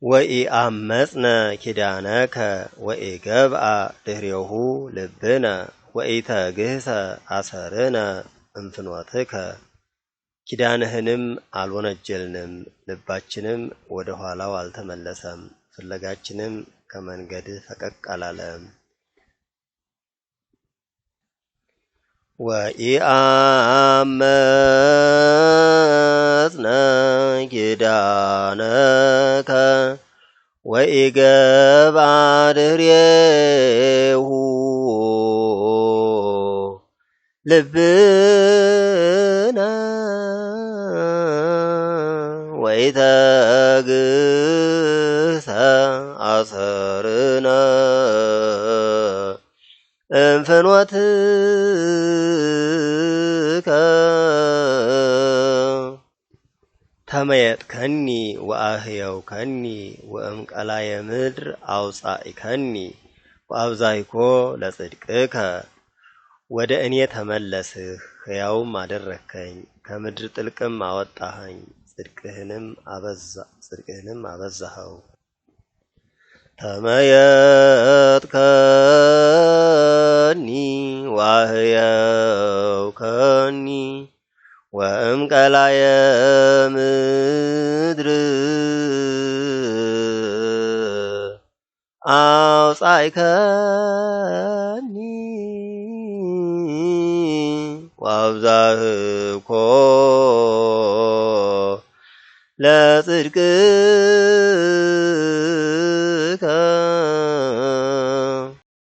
ወኢአመጽነ ኪዳነከ ወኢገብአ ድኅሬሁ ልብነ ወኢተግህሰ አሰርነ እምፍኖትከ ኪዳንህንም አልወነጀልንም ልባችንም ወደ ኋላው አልተመለሰም ፍለጋችንም ከመንገድህ ፈቀቅ አላለም። ወኢአመጽነ ኪዳነከ ወኢገብአ ድኅሬሁ ልብነ ወኢተግህሰ አሰርነ እምፍኖትከ ተመየጥከኒ ወአህየውከኒ ወእምቀላየ ምድር አውጻእከኒ ወአብዛይኮ ለጽድቅከ ወደ እኔ ተመለስህ ሕያውም አደረግከኝ ከምድር ጥልቅም አወጣኸኝ ጽድቅህንም አበዛኸው። ተመየጥከኒ ወአህየውከኒ ወእምቀላየ ምድር አውጻእከኒ ወአብዛህኮ ለጽድቅከ